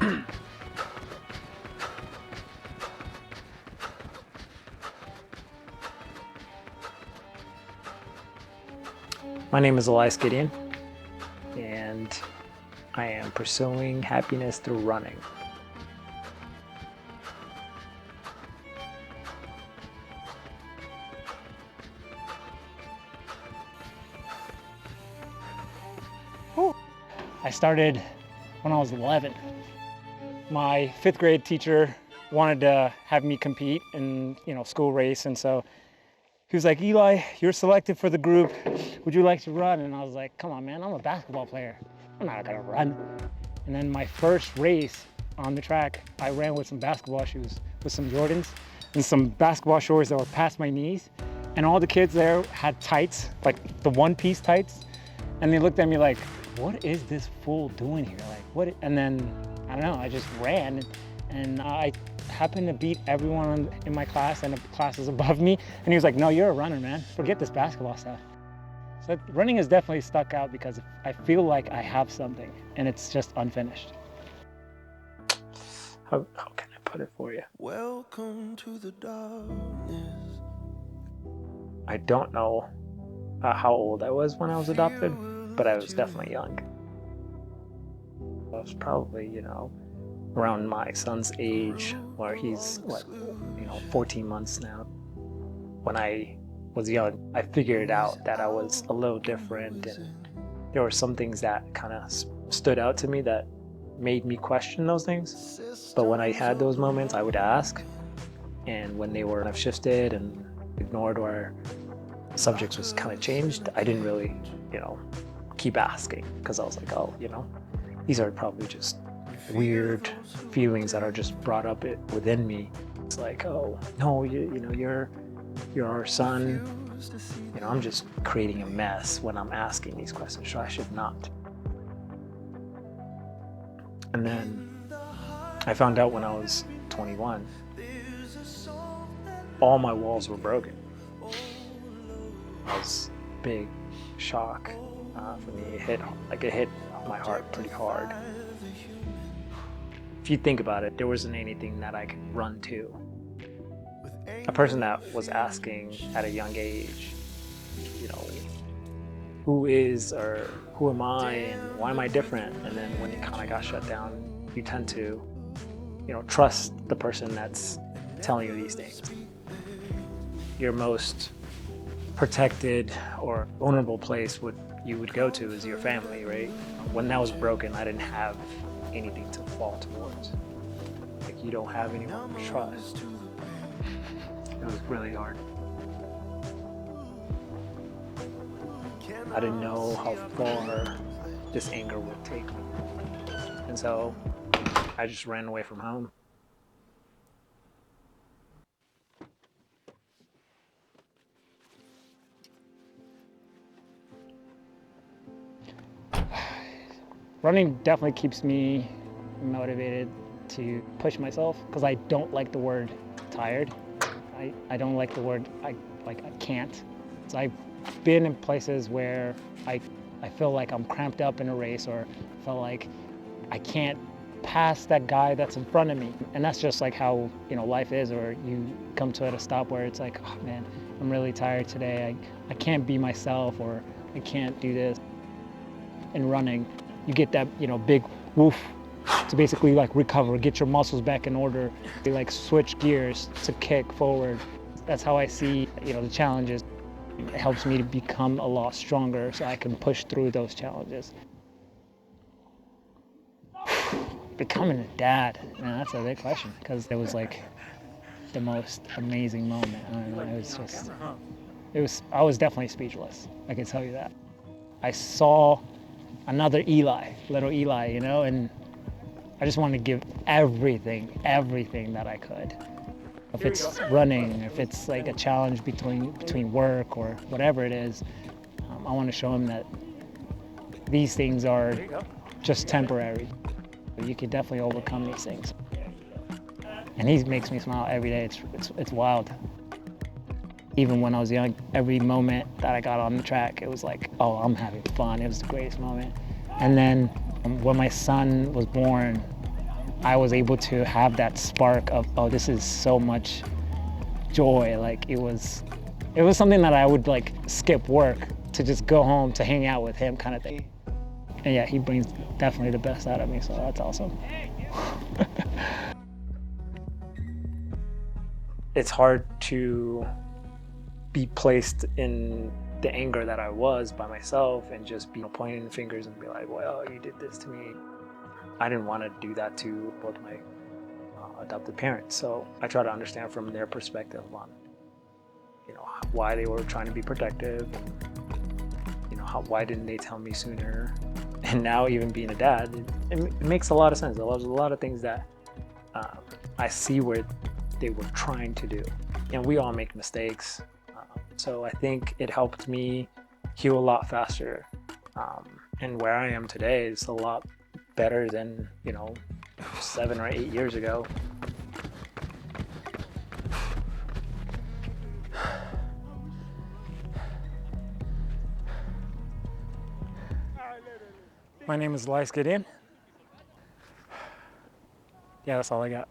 My name is Elias Gedyon, and I am pursuing happiness through running. I started when I was 11. My 5th grade teacher wanted to have me compete in, school race, and so he was like, "Eli, you're selected for the group. Would you like to run?" And I was like, "Come on, man, I'm a basketball player. I'm not gonna run." And then my first race on the track, I ran with some basketball shoes, with some Jordans, and some basketball shorts that were past my knees. And all the kids there had tights, like the one-piece tights. And they looked at me like, "What is this fool doing here? Like, what?" And then, I don't know, I just ran. And I happened to beat everyone in my class and the classes above me. And he was like, "No, you're a runner, man. Forget this basketball stuff." So running has definitely stuck out because I feel like I have something and it's just unfinished. How can I put it for you? Welcome to the darkness. I don't know how old I was when I was adopted, but I was definitely young. I was probably, around my son's age, where he's 14 months now. When I was young, I figured out that I was a little different, and there were some things that kind of stood out to me that made me question those things. But when I had those moments, I would ask, and when they were kind of shifted and ignored or subjects was kind of changed, I didn't really, keep asking, because I was like, oh, these are probably just weird feelings that are just brought up within me. It's like, oh no, you're our son. I'm just creating a mess when I'm asking these questions, so I should not. And then I found out when I was 21, all my walls were broken. That was a big shock for me. It hit my heart pretty hard. If you think about it, there wasn't anything that I could run to. A person that was asking at a young age, who is or who am I and why am I different? And then when it kind of got shut down, you tend to, trust the person that's telling you these things. Your most protected or vulnerable place you would go to is your family, right? When that was broken, I didn't have anything to fall towards. Like, you don't have anyone to trust. It was really hard. I didn't know how far this anger would take me. And so I just ran away from home. Running definitely keeps me motivated to push myself, because I don't like the word tired. I don't like the word I can't. So I've been in places where I feel like I'm cramped up in a race, or feel like I can't pass that guy that's in front of me. And that's just like how life is, or you come to a stop where it's like, oh man, I'm really tired today. I can't be myself, or I can't do this. In running, you get that big woof to basically recover, get your muscles back in order. They switch gears to kick forward. That's how I see the challenges. It helps me to become a lot stronger so I can push through those challenges. Becoming a dad, man, that's a big question, because it was the most amazing moment. I don't know, I was definitely speechless, I can tell you that. I saw another Eli, little Eli, and I just wanted to give everything that I could. If it's running, if it's a challenge between work or whatever it is, I want to show him that these things are just temporary. You can definitely overcome these things. And he makes me smile every day. It's wild. Even when I was young, every moment that I got on the track, it was like, oh, I'm having fun. It was the greatest moment. And then when my son was born, I was able to have that spark of, oh, this is so much joy. Like it was something that I would like skip work to just go home to hang out with him kind of thing. And yeah, he brings definitely the best out of me, so that's awesome. It's hard to be placed in the anger that I was by myself and just be pointing fingers and be like, well, you did this to me. I didn't want to do that to both my adopted parents. So I try to understand from their perspective on, why they were trying to be protective and, why didn't they tell me sooner? And now even being a dad, it makes a lot of sense. There's a lot of things that I see where they were trying to do. And we all make mistakes. So I think it helped me heal a lot faster. And where I am today is a lot better than, 7 or 8 years ago. My name is Elias Gedyon. Yeah, that's all I got.